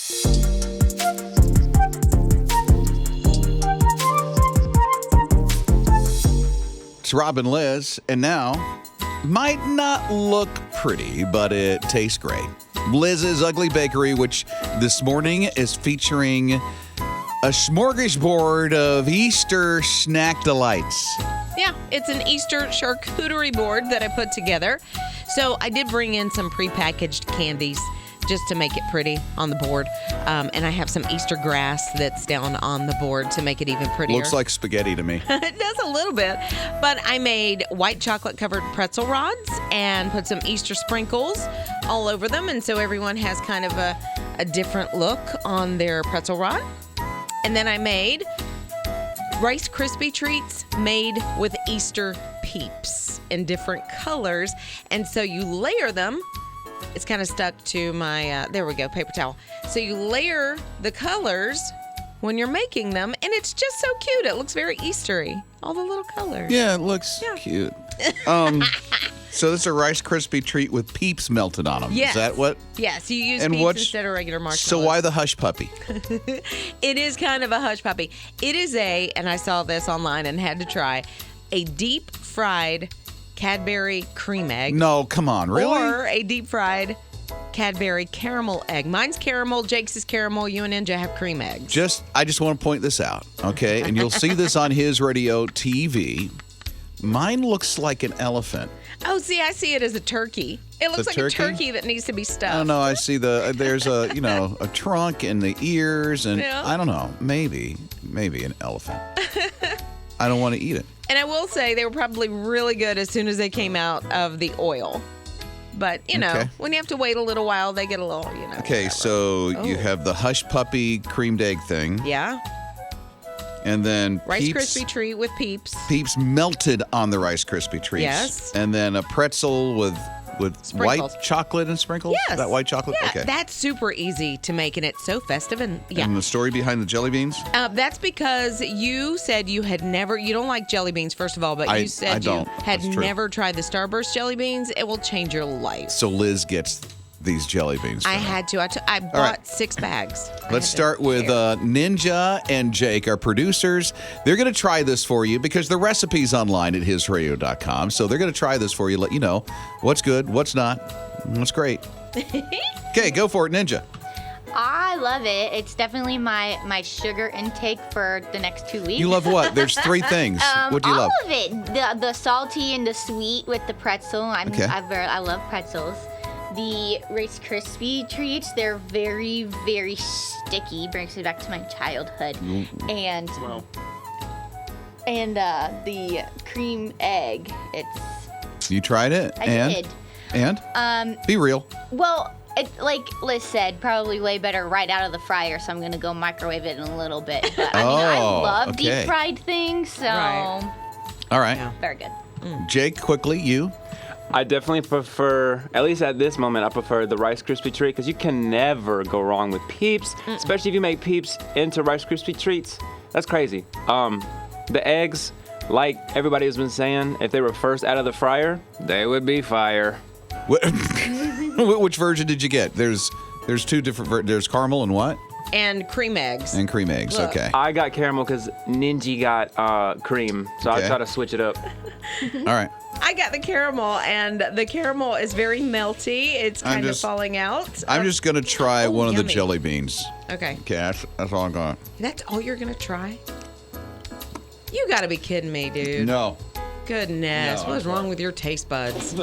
It's Rob and Liz, and now, might not look pretty, but it tastes great. Lizz's Ugly Bakery, which this morning is featuring a smorgasbord of Easter snack delights. Yeah, it's an Easter charcuterie board that I put together. So I did bring in some prepackaged candies just to make it pretty on the board. And I have some Easter grass that's down on the board to make it even prettier. Looks like spaghetti to me. It does a little bit. But I made white chocolate-covered pretzel rods and put some Easter sprinkles all over them. And so everyone has kind of a different look on their pretzel rod. And then I made Rice Krispie treats made with Easter peeps in different colors. And so you layer them. It's kind of stuck to my, there we go, paper towel. So you layer the colors when you're making them, and it's just so cute. It looks very Eastery, all the little colors. Yeah, it looks cute. So this is a Rice Krispie treat with peeps melted on them. Yes. Is that what? Yes, you use peeps instead of regular marshmallows. So why the hush puppy? It is kind of a hush puppy. It is and I saw this online and had to try, a deep fried Cadbury cream egg. No, come on, really? Or a deep fried Cadbury caramel egg. Mine's caramel, Jake's is caramel, you and Ninja have cream eggs. I just want to point this out, okay? And you'll see this on his radio TV. Mine looks like an elephant. Oh, see, I see it as a turkey. It looks like a turkey that needs to be stuffed. I don't know. I see there's a, a trunk and the ears and I don't know. Maybe an elephant. I don't want to eat it. And I will say they were probably really good as soon as they came out of the oil. But, when you have to wait a little while, they get a little, Okay, whatever. so you have the hush puppy creamed egg thing. Yeah. And then Rice Krispie treat with peeps. Peeps melted on the Rice Krispie treats. Yes. And then a pretzel with white chocolate and sprinkles? Yes. That white chocolate? Yeah, okay. That's super easy to make, and it's so festive. And And the story behind the jelly beans? That's because you said you don't like jelly beans, first of all, but you said you had never tried the Starburst jelly beans. It will change your life. So Liz gets these jelly beans. I had to. I bought 6 bags. Let's start with Ninja and Jake, our producers. They're going to try this for you because the recipe's online at hisradio.com. So they're going to try this for you, let you know what's good, what's not, what's great. Okay, go for it, Ninja. I love it. It's definitely my sugar intake for the next 2 weeks. You love what? There's 3 things. What do you love? All of it. The salty and the sweet with the pretzel. I love pretzels. The Rice Krispie treats, they're very, very sticky. Brings me back to my childhood. And the cream egg, You tried it? I did. And? Be real. Well, like Liz said, probably way better right out of the fryer, so I'm going to go microwave it in a little bit. But I love deep fried things, so. Right. All right. Yeah. Very good. Jake, quickly, you? I definitely prefer, at least at this moment, I prefer the Rice Krispie treat because you can never go wrong with peeps, especially if you make peeps into Rice Krispie treats. That's crazy. The eggs, like everybody has been saying, if they were first out of the fryer, they would be fire. Which version did you get? There's 2 different there's caramel and what? And cream eggs. And cream eggs, Look. okay. I got caramel because Ninja got cream, so I try to switch it up. All right. I got the caramel, and the caramel is very melty. It's kind of falling out. I'm just going to try one of the yummy. jelly beans. Okay. Okay, that's all I'm going. That's all you're going to try? You got to be kidding me, dude. No. Goodness. No, What is wrong with your taste buds?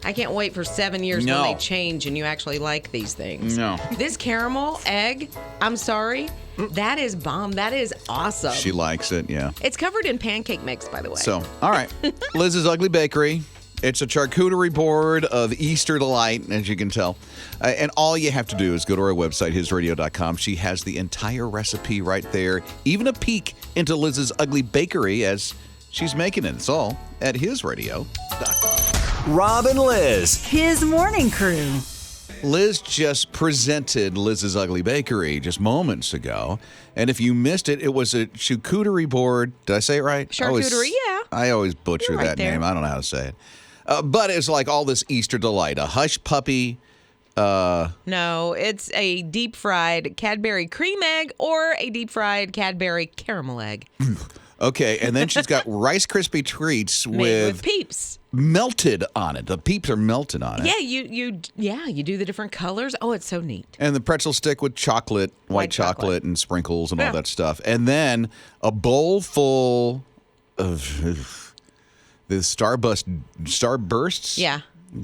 I can't wait for 7 years when they change and you actually like these things. No. This caramel egg, I'm sorry, that is bomb. That is awesome. She likes it, yeah. It's covered in pancake mix, by the way. So, all right. Liz's Ugly Bakery. It's a charcuterie board of Easter delight, as you can tell. And all you have to do is go to our website, hisradio.com. She has the entire recipe right there. Even a peek into Liz's Ugly Bakery as she's making it. It's all at hisradio.com. Rob and Liz. His morning crew. Liz just presented Liz's Ugly Bakery just moments ago. And if you missed it, it was a charcuterie board. Did I say it right? Charcuterie, yeah. I always butcher You're right that there. name. I don't know how to say it. But it's like all this Easter delight. A hush puppy No, it's a deep fried Cadbury cream egg or a deep fried Cadbury caramel egg. Okay, and then she's got Rice Krispie treats Made with Peeps. melted on it. The Peeps are melted on it. Yeah, you do the different colors. Oh, it's so neat. And the pretzel stick with chocolate, white chocolate, and sprinkles and all that stuff. And then a bowl full of the Starbursts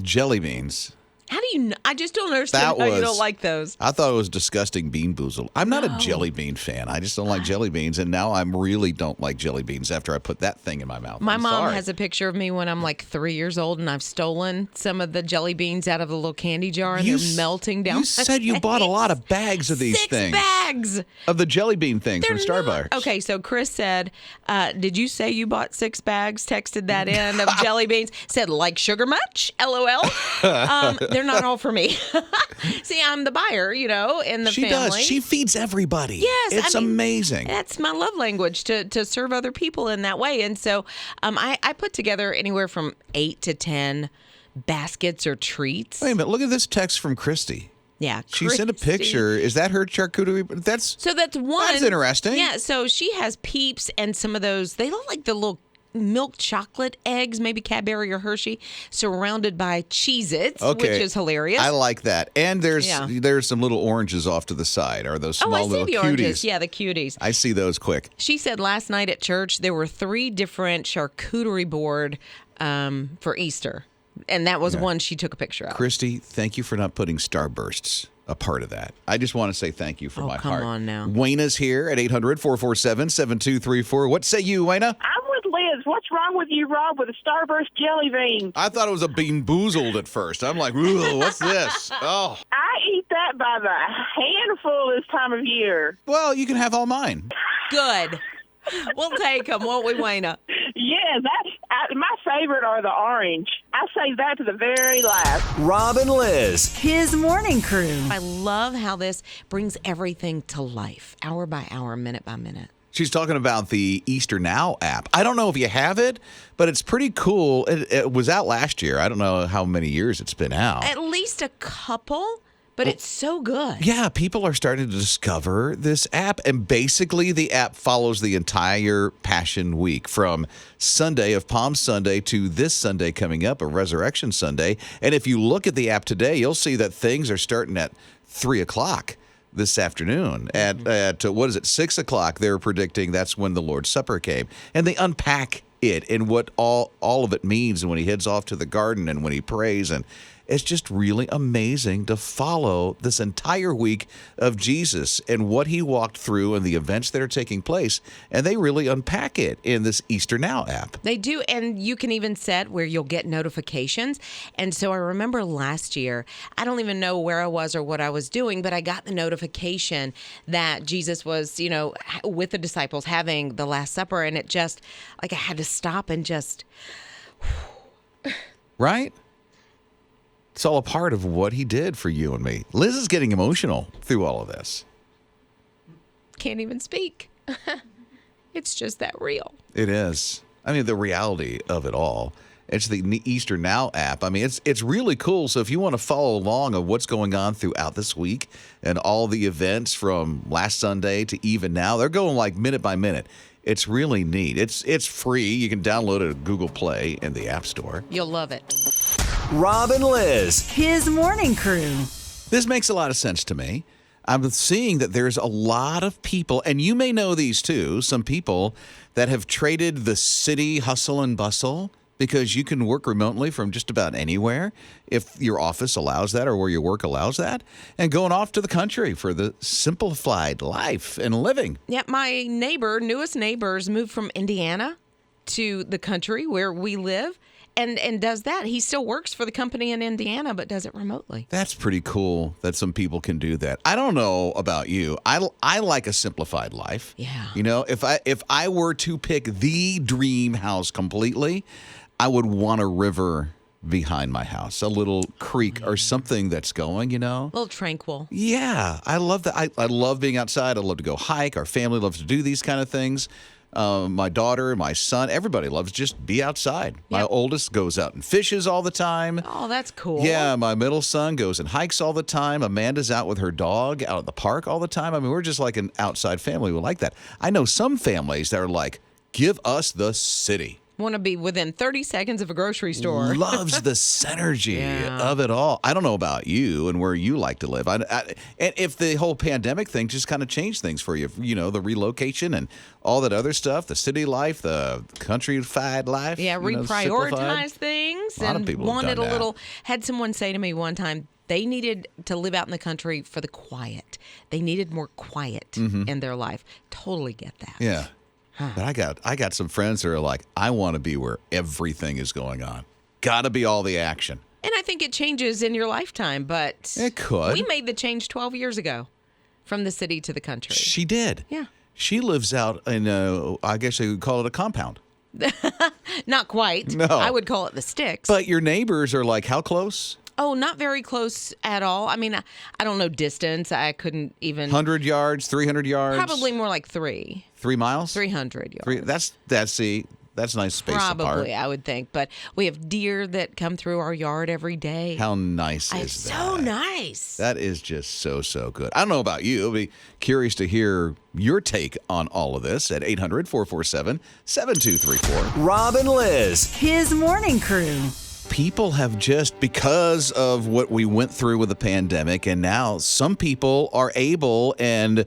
jelly beans. How do you I just don't understand how you don't like those. I thought it was disgusting bean boozled. I'm not a jelly bean fan. I just don't like jelly beans. And now I really don't like jelly beans after I put that thing in my mouth. My mom has a picture of me when I'm like 3 years old and I've stolen some of the jelly beans out of the little candy jar and they're melting down. You said you bought a lot of bags of these things. 6 bags. Of the jelly bean things from Starbucks. Okay, so Chris said, did you say you bought 6 bags? Texted that in of jelly beans. Said, like sugar much? LOL. They're not all for me. See, I'm the buyer, in the family. She does. She feeds everybody. Yes. It's amazing. That's my love language, to serve other people in that way. And so I put together anywhere from 8 to 10 baskets or treats. Wait a minute. Look at this text from Christy. Yeah, she sent a picture. Is that her charcuterie? That's one. That's interesting. Yeah, so she has Peeps and some of those. They look like the little milk chocolate eggs, maybe Cadbury or Hershey, surrounded by Cheez-Its, which is hilarious. I like that. And there's some little oranges off to the side. Are those small little cuties? Oranges. Yeah, the cuties. I see those quick. She said last night at church there were 3 different charcuterie board for Easter. And that was one she took a picture of. Christy, thank you for not putting Starbursts a part of that. I just want to say thank you from my heart. Come on now. Wayna's here at 800-447-7234. What say you, Wayna? I'm with Liz. What's wrong with you, Rob, with a Starburst jelly bean? I thought it was a bean boozled at first. I'm like, ooh, what's this? Oh. I eat that by the handful this time of year. Well, you can have all mine. Good. We'll take them, won't we, Wayna? Yeah, my favorite are the orange. I save that to the very last. Rob and Liz. His morning crew. I love how this brings everything to life, hour by hour, minute by minute. She's talking about the Easter Now app. I don't know if you have it, but it's pretty cool. It was out last year. I don't know how many years it's been out. At least a couple. But it's so good. Yeah, people are starting to discover this app. And basically, the app follows the entire Passion Week from Sunday of Palm Sunday to this Sunday coming up, a Resurrection Sunday. And if you look at the app today, you'll see that things are starting at 3 o'clock this afternoon. At 6 o'clock, they're predicting that's when the Lord's Supper came. And they unpack it and what all of it means and when he heads off to the garden and when he prays. And it's just really amazing to follow this entire week of Jesus and what he walked through and the events that are taking place. And they really unpack it in this Easter Now app. They do. And you can even set where you'll get notifications. And so I remember last year, I don't even know where I was or what I was doing, but I got the notification that Jesus was, with the disciples having the Last Supper. And it just, like, I had to stop and just. Right? It's all a part of what he did for you and me. Liz is getting emotional through all of this. Can't even speak. It's just that real. It is. I mean, the reality of it all. It's the Easter Now app. I mean, it's really cool. So if you want to follow along of what's going on throughout this week and all the events from last Sunday to even now, they're going like minute by minute. It's really neat. It's free. You can download it at Google Play and the App Store. You'll love it. Rob and Liz. His morning crew. This makes a lot of sense to me. I'm seeing that there's a lot of people, and you may know these too, some people that have traded the city hustle and bustle because you can work remotely from just about anywhere if your office allows that or where your work allows that, and going off to the country for the simplified life and living. Yeah, my newest neighbors moved from Indiana to the country where we live. And does that. He still works for the company in Indiana, but does it remotely. That's pretty cool that some people can do that. I don't know about you. I like a simplified life. Yeah. If I were to pick the dream house completely, I would want a river behind my house, a little creek or something that's going, A little tranquil. Yeah. I love that. I love being outside. I love to go hike. Our family loves to do these kind of things. My daughter, my son, everybody loves just be outside. My oldest goes out and fishes all the time. Oh, that's cool. Yeah, my middle son goes and hikes all the time. Amanda's out with her dog out at the park all the time. I mean, we're just like an outside family. We like that. I know some families that are like, give us the city. Want to be within 30 seconds of a grocery store. Loves the synergy of it all. I don't know about you and where you like to live. And if the whole pandemic thing just kind of changed things for you, the relocation and all that other stuff, the city life, the countrified life. Yeah, reprioritize things. A lot of people have done that. Had someone say to me one time, they needed to live out in the country for the quiet. They needed more quiet in their life. Totally get that. Yeah. But I got some friends that are like, I want to be where everything is going on. Got to be all the action. And I think it changes in your lifetime, but it could. We made the change 12 years ago from the city to the country. She did. Yeah. She lives out in, I guess you would call it a compound. Not quite. No. I would call it the sticks. But your neighbors are like, how close? Oh, not very close at all. I mean, I don't know distance. I couldn't even. 100 yards, 300 yards? Probably more like 3. 3 miles? 300 yards. That's nice space apart. Probably, I would think. But we have deer that come through our yard every day. How nice is it's that? So nice. That is just so good. I don't know about you. I'll be curious to hear your take on all of this at 800-447-7234. Rob and Liz. His morning crew. People have just, because of what we went through with the pandemic, and now some people are able, and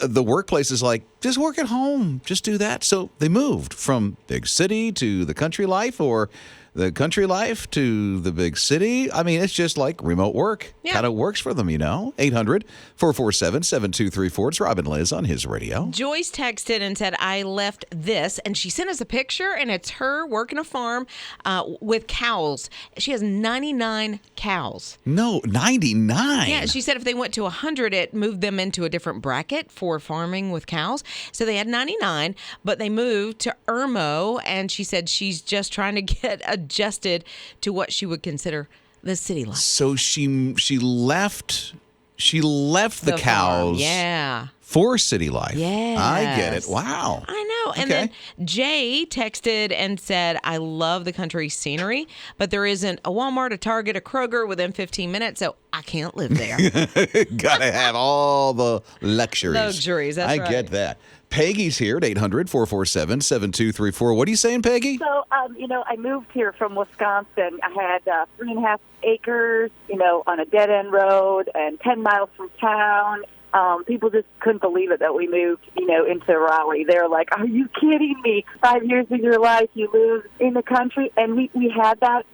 the workplace is like, just work at home, just do that. So they moved from big city to the country life, or the country life to the big city. I mean, it's just like remote work. Yeah. Kind of works for them, 800-447-7234. It's Rob and Liz on His Radio. Joyce texted and said, I left this, and she sent us a picture, and it's her working a farm with cows. She has 99 cows. No, 99? Yeah, she said if they went to 100, it moved them into a different bracket for farming with cows. So they had 99, but they moved to Irmo, and she said she's just trying to get adjusted to what she would consider the city life. So she left the cows. Yeah. For city life. Yes. I get it. Wow. I know. And then Jay texted and said, I love the country scenery, but there isn't a Walmart, a Target, a Kroger within 15 minutes, so I can't live there. Gotta have all the luxuries. That's right. I get that. Peggy's here at 800-447-7234. What are you saying, Peggy? So, I moved here from Wisconsin. I had 3.5 acres, on a dead-end road and 10 miles from town. People just couldn't believe it that we moved, into Raleigh. They're like, are you kidding me? 5 years of your life, you live in the country. And we had that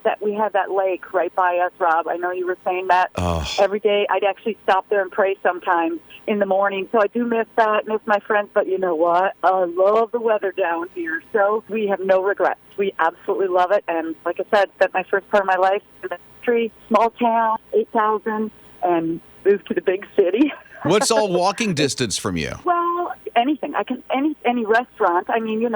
lake right by us, Rob. I know you were saying that. Every day. I'd actually stop there and pray sometimes in the morning. So I do miss that, miss my friends. But you know what? I love the weather down here. So we have no regrets. We absolutely love it. And like I said, spent my first part of my life in the country, small town, 8,000, and moved to the big city. What's all walking distance from you? Well, anything. I can any restaurant. I mean,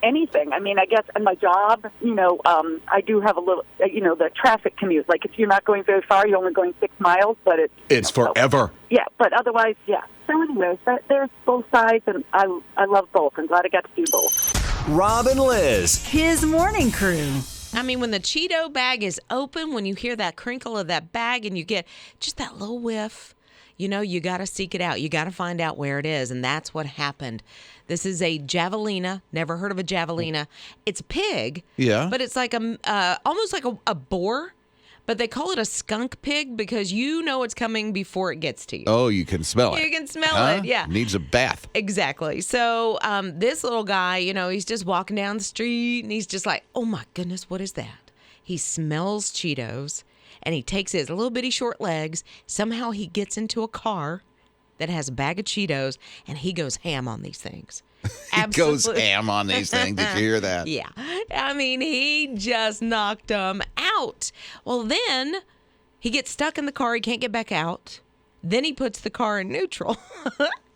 anything. I mean, I guess in my job, I do have a little, the traffic commute. Like if you're not going very far, you're only going 6 miles, but it's forever. Yeah, but otherwise, yeah. So, anyways, there's both sides, and I love both. I'm glad I got to do both. Rob and Liz. His morning crew. I mean, when the Cheeto bag is open, when you hear that crinkle of that bag and you get just that little whiff, you got to seek it out. You got to find out where it is, and that's what happened. This is a javelina. Never heard of a javelina. It's a pig. Yeah. But it's like almost like a boar, but they call it a skunk pig because it's coming before it gets to you. Oh, you can smell it. You can smell it, yeah. Needs a bath. Exactly. So this little guy, he's just walking down the street, and he's just like, oh, my goodness, what is that? He smells Cheetos. And he takes his little bitty short legs. Somehow he gets into a car that has a bag of Cheetos, and he goes ham on these things. He goes ham on these things. Did you hear that? Yeah. I mean, he just knocked them out. Well, then he gets stuck in the car. He can't get back out. Then he puts the car in neutral.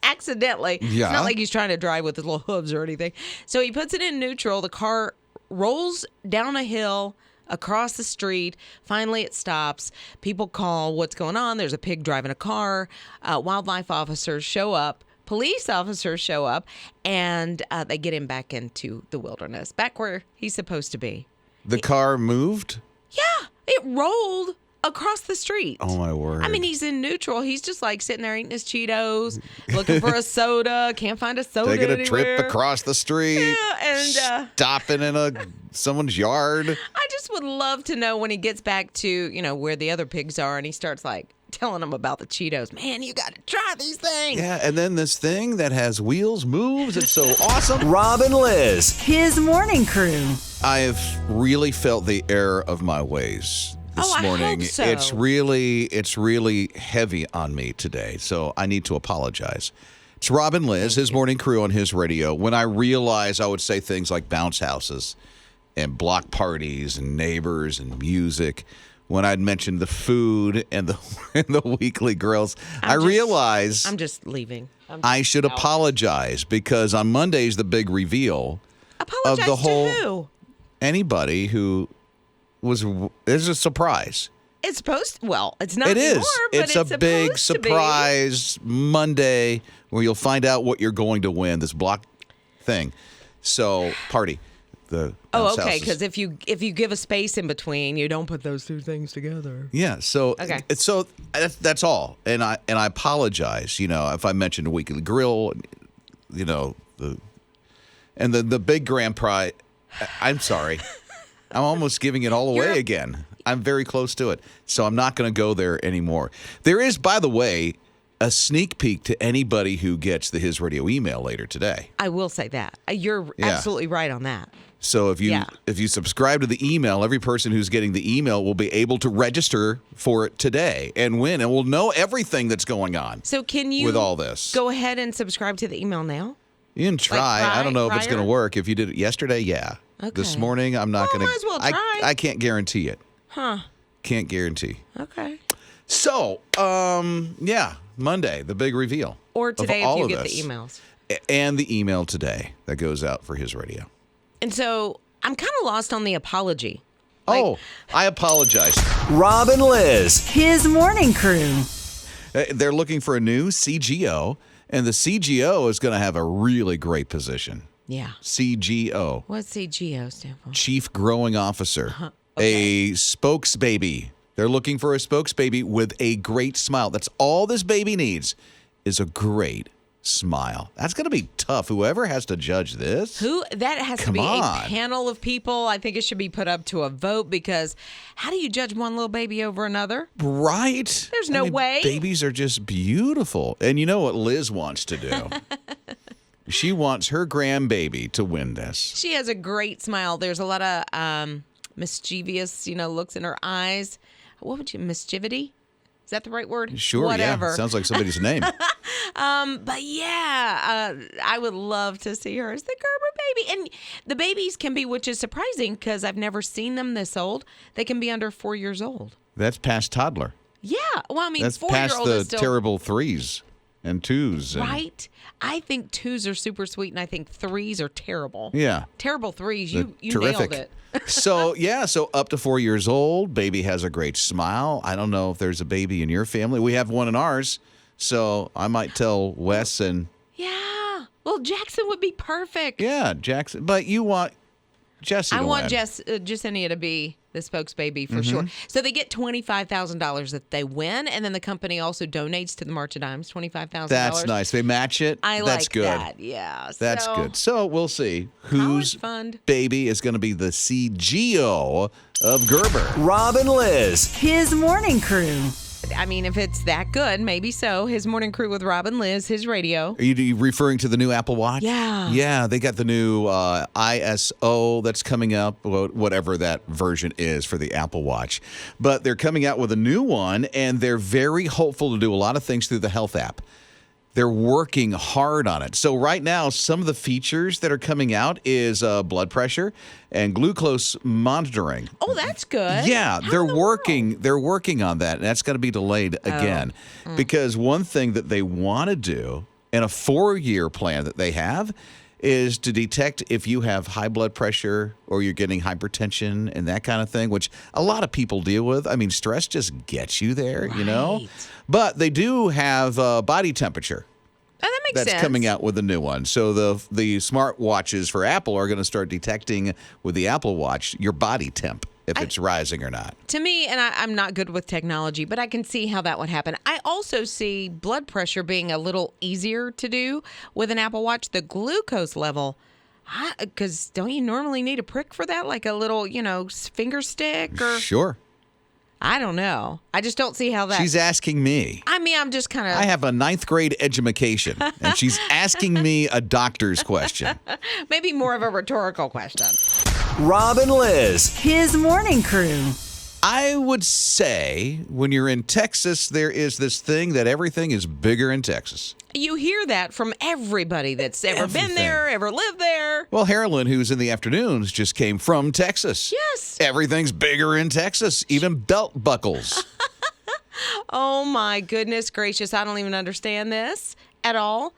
Accidentally. Yeah. It's not like he's trying to drive with his little hooves or anything. So he puts it in neutral. The car rolls down a hill across the street. Finally, it stops. People call, what's going on? There's a pig driving a car. Wildlife officers show up. police officers show up, and they get him back into the wilderness, back where he's supposed to be. The car moved? Yeah, it rolled across the street. Oh, my word. I mean, he's in neutral. He's just like sitting there eating his Cheetos, looking for a soda. Can't find a soda Taking a anywhere. trip across the street. Yeah, and stopping in someone's yard. I just would love to know when he gets back to, where the other pigs are, and he starts like telling them about the Cheetos. Man, you got to try these things. Yeah, and then this thing that has wheels moves. It's so awesome. Rob and Liz. His morning crew. I have really felt the error of my ways this I morning. hope so. It's really heavy on me today, so I need to apologize. It's Rob and Liz, his morning crew on his radio. When I realized I would say things like bounce houses and block parties and neighbors and music, when I'd mentioned the food and the weekly grills, I realized I'm just leaving. I should apologize because on Monday is the big reveal Apologize of the whole to who? Anybody who is a surprise. It's supposed. Well, it's not It anymore, is. but It's a big supposed to be. surprise Monday where you'll find out what you're going to win. This block thing. So party. The Oh, bounce okay. houses. Because if you give a space in between, you don't put those two things together. Yeah, so Okay. so that's all, and I apologize. If I mentioned a weekly grill, the big grand prize. I'm sorry, I'm almost giving it all away again. I'm very close to it, so I'm not going to go there anymore. There is, by the way, a sneak peek to anybody who gets the His Radio email later today. I will say that you're absolutely right on that. So if you subscribe to the email, every person who's getting the email will be able to register for it today and win, and we'll know everything that's going on. So can you with all this go ahead and subscribe to the email now? You can try. I don't know if it's prior? going to work. If you did it yesterday, yeah. Okay. This morning, I'm not going to. might as well try. I can't guarantee it. Huh. Can't guarantee. Okay. So, Monday, the big reveal. Or today of if all you of get this. the emails. And the email today that goes out for His Radio. And so I'm kind of lost on the apology. I apologize. Rob and Liz. His morning crew. They're looking for a new CGO, and the CGO is going to have a really great position. Yeah. CGO. What's CGO stand for? Chief Growing Officer. A spokesbaby. They're looking for a spokesbaby with a great smile. That's all this baby needs is a great smile. That's going to be tough. Whoever has to judge this. That has to Come be on. a panel of people. I think it should be put up to a vote because how do you judge one little baby over another? Right? There's no way. Babies are just beautiful. And you know what Liz wants to do? She wants her grandbaby to win this. She has a great smile. There's a lot of mischievous, looks in her eyes. What would you, mischievity? Is that the right word? Sure, Whatever. yeah. Sounds like somebody's name. But yeah, I would love to see her as the Gerber baby. And the babies can be, which is surprising because I've never seen them this old. They can be under 4 years old. That's past toddler. Yeah. Well, I mean, That's 4-year-old past the is still terrible 3s and 2s. And, right. I think 2s are super sweet, and I think 3s are terrible. Yeah. Terrible 3s. You Terrific. nailed it. So up to 4 years old, baby has a great smile. I don't know if there's a baby in your family. We have one in ours, so I might tell Wes and Yeah. Well, Jackson would be perfect. yeah, Jackson. But you want Jesse to I want win. Jasenia to be the spokesbaby for sure. So they get $25,000 if they win, and then the company also donates to the March of Dimes $25,000. That's nice. They match it. I That's like good. that. Yeah. That's good. So we'll see whose fund. baby is going to be the CGO of Gerber. Rob and Liz. His morning crew. I mean, if it's that good, maybe so. His morning crew with Rob and Liz, his radio. Are you referring to the new Apple Watch? Yeah. Yeah, they got the new ISO that's coming up, whatever that version is for the Apple Watch. But they're coming out with a new one, and they're very hopeful to do a lot of things through the Health app. They're working hard on it. So right now, some of the features that are coming out is blood pressure and glucose monitoring. Oh, that's good. Yeah, How they're in the working. world? They're working on that, and that's going to be delayed again because one thing that they want to do in a 4-year plan that they have is to detect if you have high blood pressure or you're getting hypertension and that kind of thing, which a lot of people deal with. I mean, stress just gets you there, you know. Right. But they do have body temperature. Oh, that makes sense. coming out with a new one. So the smart watches for Apple are going to start detecting with the Apple Watch your body temp, if it's rising or not. To me, and I'm not good with technology, but I can see how that would happen. I also see blood pressure being a little easier to do with an Apple Watch. The glucose level, because don't you normally need a prick for that? Like a little, finger stick or... Sure. I don't know. I just don't see how that... She's asking me. I mean, I'm just kind of... I have a 9th grade education, and she's asking me a doctor's question. Maybe more of a rhetorical question. Rob and Liz. His morning crew. I would say when you're in Texas, there is this thing that everything is bigger in Texas. You hear that from everybody that's ever been there, ever lived there. Well, Harlan, who's in the afternoons, just came from Texas. Yes. Everything's bigger in Texas, even belt buckles. Oh, my goodness gracious. I don't even understand this at all.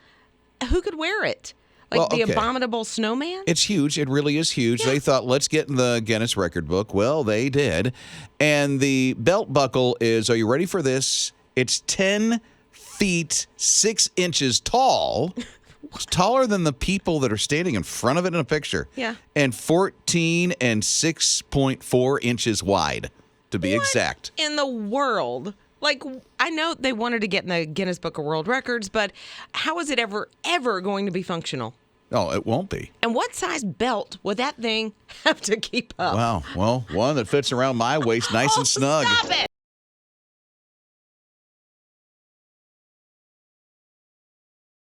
Who could wear it? Like the abominable snowman? It's huge. It really is huge. Yeah. They thought, let's get in the Guinness record book. Well, they did. And the belt buckle is, are you ready for this? It's 10 feet, 6 inches tall. It's taller than the people that are standing in front of it in a picture. Yeah. And 14 and 6.4 inches wide, to be exact. In the world? Like, I know they wanted to get in the Guinness Book of World Records, but how is it ever going to be functional? Oh, it won't be. And what size belt would that thing have to keep up? Wow. Well, one that fits around my waist nice and snug. Stop it.